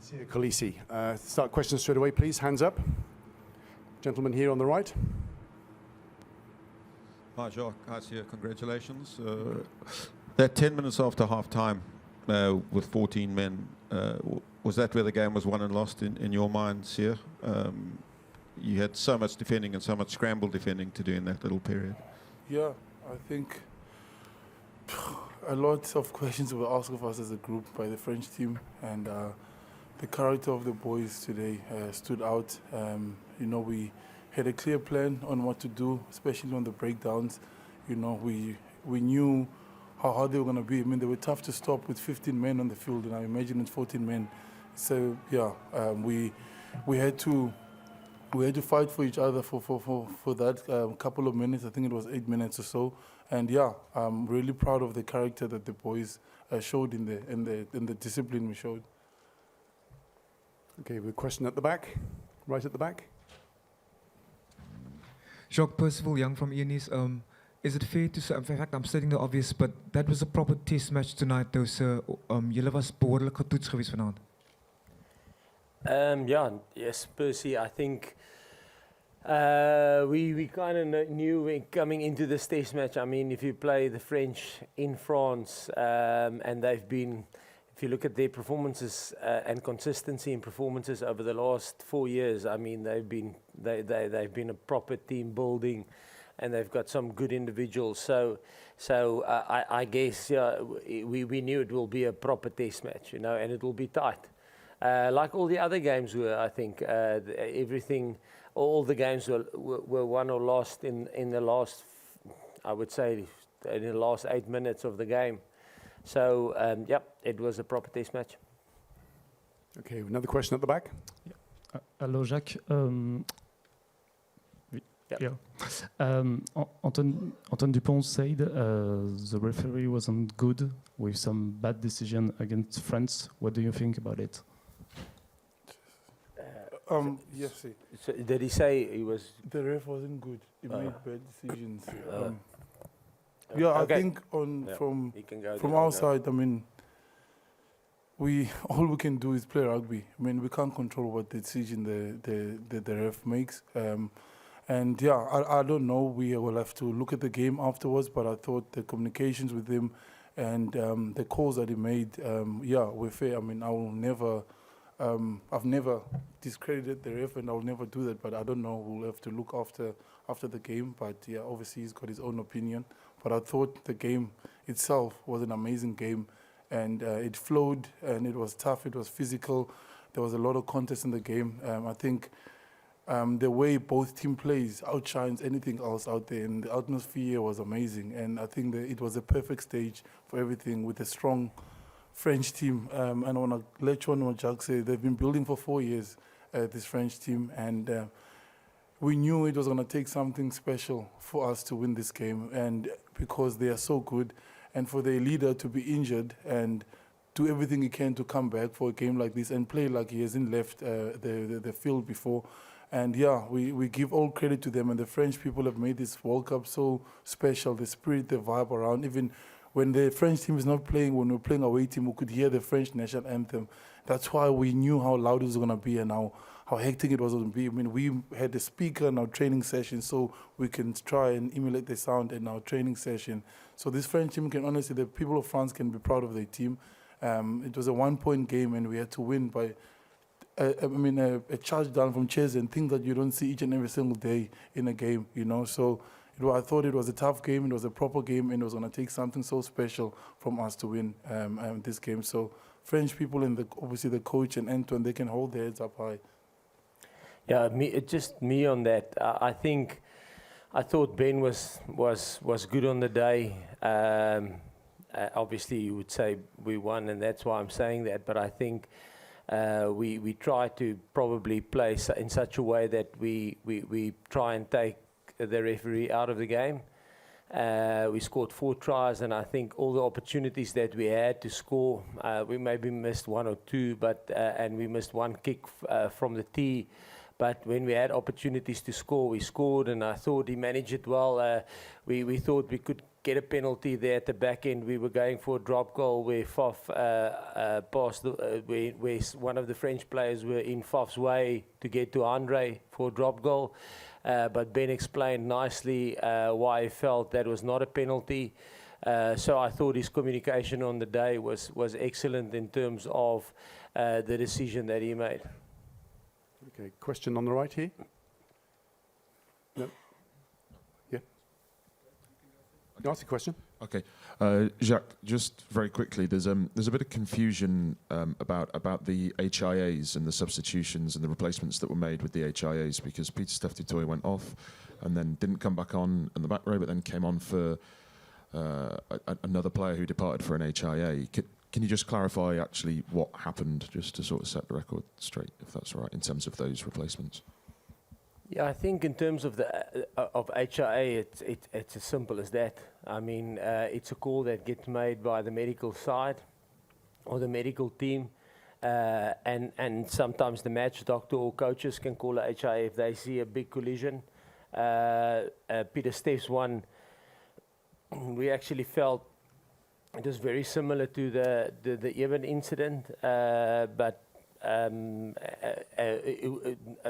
Siya Kolisi. Start questions straight away, please. Hands up. Gentleman here on the right. Hi, Jacques. Hi, Siya. Congratulations. That 10 minutes after half-time with 14 men, was that where the game was won and lost in your mind, Siya? You had so much defending and so much scramble defending to do in that little period. Yeah, I think a lot of questions were asked of us as a group by the French team, and the character of the boys today stood out. You know, we had a clear plan on what to do, especially on the breakdowns. You know, we knew how hard they were going to be. I mean, they were tough to stop with 15 men on the field, and I imagine it's 14 men. So yeah, we had to fight for each other for that couple of minutes. I think it was 8 minutes or so. And yeah, I'm really proud of the character that the boys showed in the discipline we showed. Okay, we have a question at the back, right at the back. Jacques Percival Young from ENIS. Is it fair to say, in fact, I'm stating the obvious, but that was a proper test match tonight, though, sir. Julle was behoorlik getoets geweest vanaand. Yeah, yes, Percy, I think we kind of knew coming into this test match. I mean, if you play the French in France, and they've been, if you look at their performances and consistency in performances over the last 4 years, I mean, they've been a proper team building, and they've got some good individuals. So I guess we knew it will be a proper test match, you know, and it will be tight. Like all the other games were, I think all the games were won or lost in the last, I would say, in the last 8 minutes of the game. So, yep, it was a proper test match. Okay, another question at the back. Yeah. Hello, Jacques. Yep. Yeah. Antoine Dupont said the referee wasn't good with some bad decision against France. What do you think about it? Yes, So did he say he was? the ref wasn't good. He made bad decisions. Okay. I think Yeah, from he can go our side, I mean, all we can do is play rugby. I mean, we can't control what decision the ref makes. And yeah, I don't know. We will have to look at the game afterwards. But I thought the communications with him and the calls that he made, were fair. I mean, I will never. I've never discredited the ref, and I'll never do that. But I don't know. We'll have to look after the game. But yeah, obviously he's got his own opinion. But I thought the game itself was an amazing game, and it flowed, and it was tough. It was physical. There was a lot of contest in the game. I think the way both team plays outshines anything else out there, and the atmosphere was amazing. And I think that it was a perfect stage for everything with a strong French team. And I want to let you know what Jacques said. They've been building for 4 years, this French team, and we knew it was going to take something special for us to win this game, and because they are so good, and for their leader to be injured and do everything he can to come back for a game like this and play like he hasn't left the field before. And yeah, we give all credit to them, and the French people have made this World Cup so special, the spirit, the vibe around. Even when the French team is not playing, when we're playing away team, we could hear the French national anthem. That's why we knew how loud it was going to be and how hectic it was going to be. I mean, we had the speaker in our training session, so we can try and emulate the sound in our training session. So this French team can honestly, the people of France can be proud of their team. It was a 1-point game, and we had to win by a charge down from chairs and things that you don't see each and every single day in a game, you know. So I thought it was a tough game, it was a proper game, and it was going to take something so special from us to win this game. So French people and obviously the coach and Antoine, they can hold their heads up high. Yeah, me on that. I thought Ben was good on the day. Obviously, you would say we won, and that's why I'm saying that. But I think we try to probably play in such a way that we try and take the referee out of the game. We scored 4 tries, and I think all the opportunities that we had to score, we maybe missed 1 or 2, but and we missed 1 kick from the tee. But when we had opportunities to score, we scored, and I thought he managed it well. We thought we could get a penalty there at the back end. We were going for a drop goal where Faf passed, where one of the French players were in Faf's way to get to Andre for a drop goal. But Ben explained nicely why he felt that was not a penalty. So I thought his communication on the day was excellent in terms of the decision that he made. Okay, question on the right here. No. Yeah. Ask the question. Okay, Jacques. Just very quickly, there's a bit of confusion about the HIAs and the substitutions and the replacements that were made with the HIAs, because Peter Steph du Toit went off and then didn't come back on in the back row, but then came on for another player who departed for an HIA. Can you just clarify actually what happened, just to sort of set the record straight, if that's right, in terms of those replacements? Yeah, I think in terms of the of HIA, it's as simple as that. I mean, it's a call that gets made by the medical side or the medical team, and sometimes the match doctor or coaches can call a HIA if they see a big collision. Peter Steph's one, we actually felt it was very similar to the Eben incident, but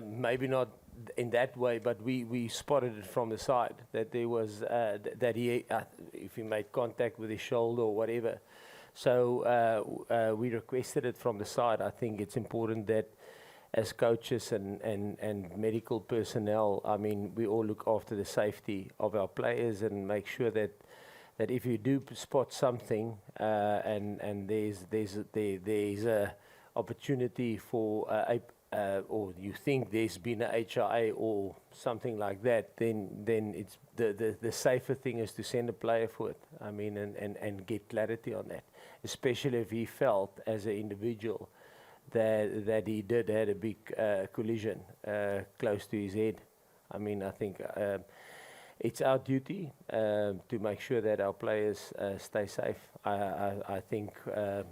maybe not in that way, but we spotted it from the side that there was that he if he made contact with his shoulder or whatever. So we requested it from the side. I think it's important that as coaches and medical personnel, I mean, we all look after the safety of our players and make sure that if you do spot something and there's a opportunity for or you think there's been a HIA or something like that, then it's the safer thing is to send a player for it. I mean, and get clarity on that, especially if he felt as an individual that he did had a big collision close to his head. I mean, I think it's our duty to make sure that our players stay safe. I think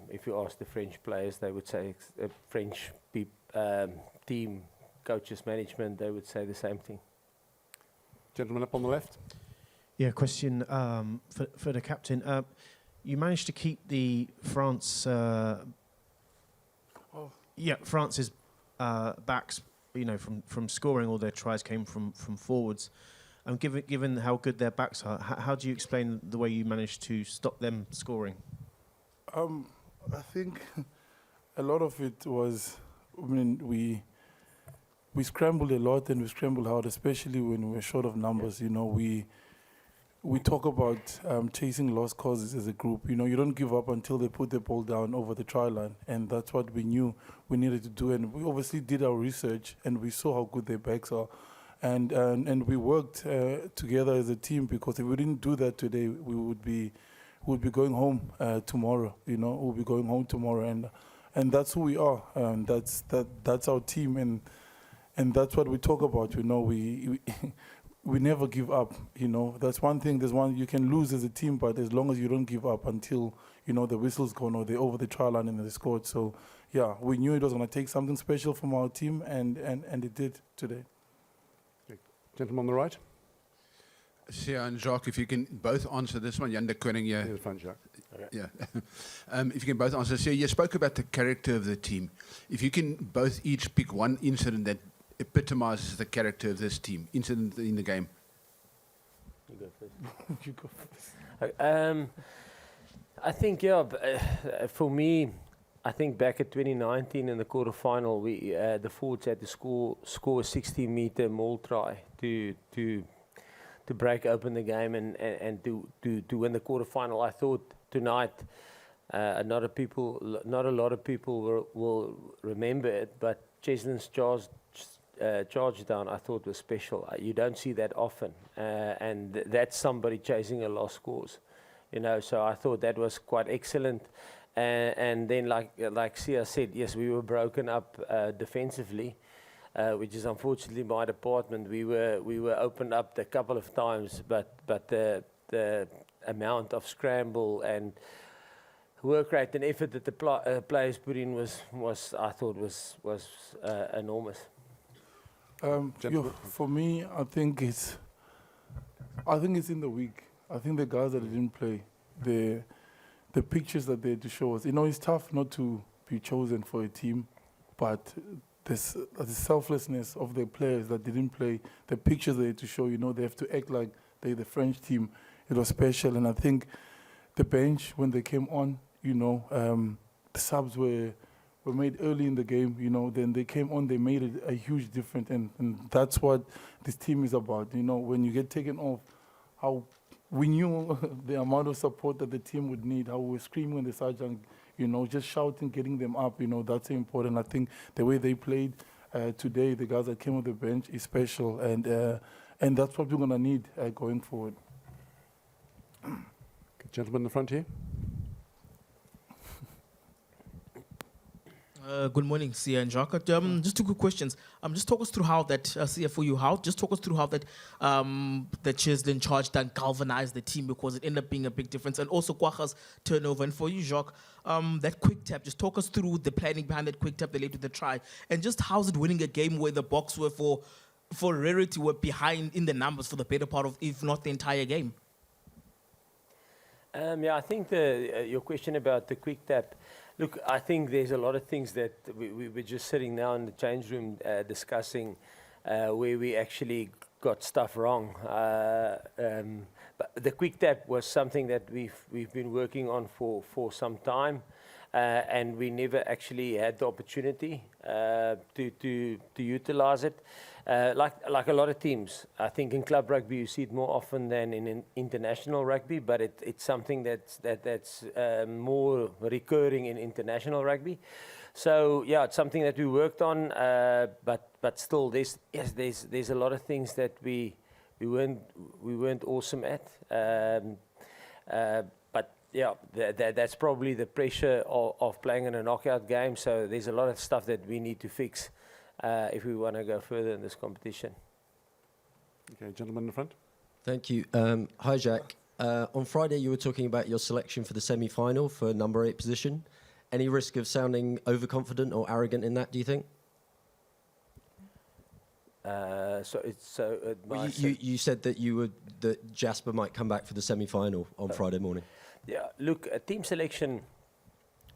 if you ask the French players, they would say French team, coaches, management, they would say the same thing. Gentleman up on the left. Yeah, question for the captain. You managed to keep the France's backs, you know, from scoring. All their tries came from forwards. Given how good their backs are, how do you explain the way you managed to stop them scoring? I think a lot of it was, I mean, we scrambled a lot and we scrambled hard, especially when we were short of numbers. You know, we talk about chasing lost causes as a group. You know, you don't give up until they put the ball down over the try line, and that's what we knew we needed to do. And we obviously did our research, and we saw how good their backs are. And we worked together as a team, because if we didn't do that today, we would be going home tomorrow. You know, we'll be going home tomorrow, and that's who we are. And that's our team, and that's what we talk about. You know, we never give up. You know, that's one thing. There's one you can lose as a team, but as long as you don't give up until you know the whistle's gone or they're over the try line and they scored. So yeah, we knew it was going to take something special from our team, and it did today. Gentleman on the right. Sia and Jacques, if you can both answer this one. Jan de Koning, Near the front, Jacques. yeah. If you can both answer. Sia, you spoke about the character of the team. If you can both each pick one incident that epitomizes the character of this team, incident in the game. You go first. You go first. I think, for me, I think back at 2019 in the quarterfinal, we the forwards had to score a 60-meter maul try to break open the game and to win the quarterfinal. I thought tonight, not a lot of people will remember it, but Cheslin's charge down I thought was special. You don't see that often, and that's somebody chasing a lost cause, you know. So I thought that was quite excellent. And then, like Sia said, yes, we were broken up defensively, which is unfortunately my department. We were opened up a couple of times, but the amount of scramble and work rate and effort that the players put in was I thought was enormous. For me, I think it's in the week. I think the guys that didn't play, the pictures that they had to show us. You know, it's tough not to be chosen for a team, but the selflessness of the players that didn't play, the pictures they had to show, you know, they have to act like they're the French team. It was special, and I think the bench, when they came on, you know, the subs were made early in the game, you know, then they came on, they made it a huge difference, and that's what this team is about. You know, when you get taken off, how we knew the amount of support that the team would need, how we were screaming when the sergeant, you know, just shouting, getting them up, you know, that's important. I think the way they played today, the guys that came on the bench, is special, and that's what we're going to need going forward. Gentleman in the front here. Good morning, Sia and Jacques. Just two quick questions. Just talk us through how that, Sia, for you, just talk us through how that the Chisholm charge that galvanized the team, because it ended up being a big difference, and also Kwaga's turnover. And for you, Jacques, that quick tap, just talk us through the planning behind that quick tap that led to the try, and just how's it winning a game where the box were for Rarity were behind in the numbers for the better part of, if not the entire game? Yeah, I think your question about the quick tap, look, I think there's a lot of things that we were just sitting now in the change room discussing where we actually got stuff wrong. But the quick tap was something that we've been working on for some time, and we never actually had the opportunity to utilize it. Like a lot of teams, I think in club rugby you see it more often than in international rugby, but it's something that's more recurring in international rugby. So yeah, it's something that we worked on, but still there's a lot of things that we weren't awesome at. But yeah, that's probably the pressure of playing in a knockout game. So there's a lot of stuff that we need to fix if we want to go further in this competition. Okay, gentleman in the front. Thank you. Hi, Jack. On Friday, you were talking about your selection for the semi-final for number 8 position. Any risk of sounding overconfident or arrogant in that, do you think? You said that that Jasper might come back for the semi-final on Friday morning. Yeah, look, team selection,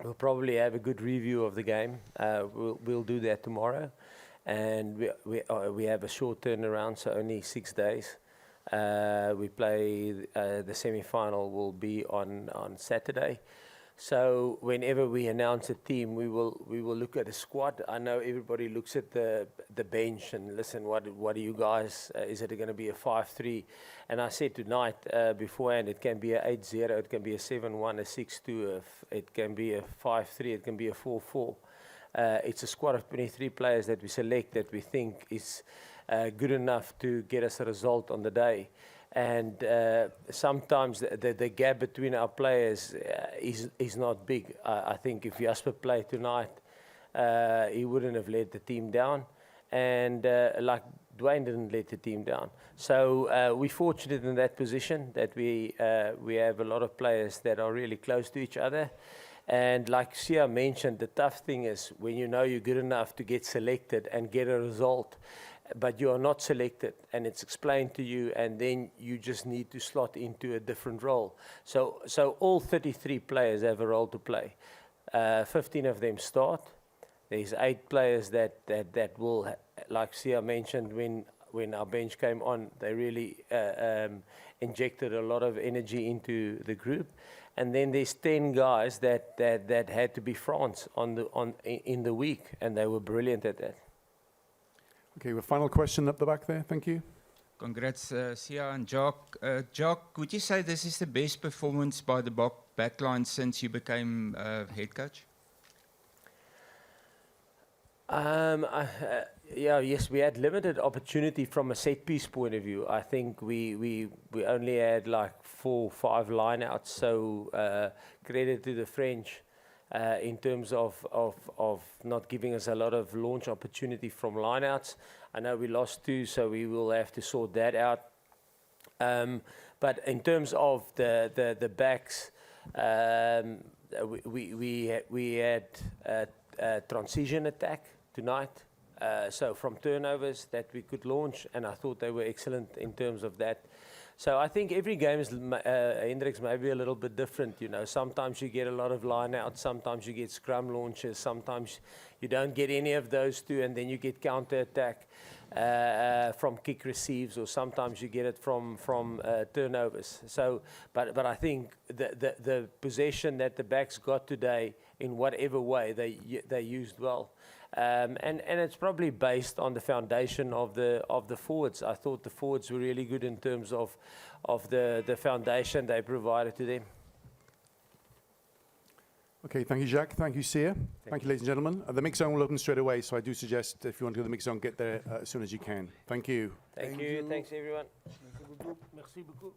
we'll probably have a good review of the game. We'll do that tomorrow, and we have a short turnaround, so only 6 days. We play the semi-final will be on Saturday. So whenever we announce a team, we will look at the squad. I know everybody looks at the bench and listen, what do you guys? Is it going to be a 5-3? And I said tonight beforehand, it can be a 8-0, it can be a 7-1, a 6-2, it can be a 5-3, it can be a 4-4. It's a squad of 23 players that we select that we think is good enough to get us a result on the day. And sometimes the gap between our players is not big. I think if Jasper played tonight, he wouldn't have let the team down. And like Dwayne didn't let the team down. So we're fortunate in that position that we have a lot of players that are really close to each other. And like Sia mentioned, the tough thing is when you know you're good enough to get selected and get a result, but you are not selected, and it's explained to you, and then you just need to slot into a different role. So all 33 players have a role to play. 15 of them start. There's 8 players that will, like Sia mentioned, when our bench came on, they really injected a lot of energy into the group. And then there's 10 guys that had to be France in the week, and they were brilliant at that. Okay, well, final question up the back there. Thank you. Congrats, Sia and Jacques. Jacques, would you say this is the best performance by the backline since you became head coach? Yes, we had limited opportunity from a set piece point of view. I think we only had like 4 or 5 lineouts. So credit to the French in terms of not giving us a lot of launch opportunity from lineouts. I know we lost 2, so we will have to sort that out. But in terms of the backs, we had a transition attack tonight. So from turnovers that we could launch, and I thought they were excellent in terms of that. So I think every game is, Hendrix, maybe a little bit different. You know, sometimes you get a lot of line outs, sometimes you get scrum launches, sometimes you don't get any of those two, and then you get counter attack from kick receives, or sometimes you get it from turnovers. So, but I think the possession that the backs got today, in whatever way they used well. And it's probably based on the foundation of the forwards. I thought the forwards were really good in terms of the foundation they provided to them. Okay, thank you, Jacques. Thank you, Sia. Thank you, ladies and gentlemen. The mix zone will open straight away, so I do suggest if you want to go to the mix zone, get there as soon as you can. Thank you. Thank you. Thanks, everyone. Merci beaucoup.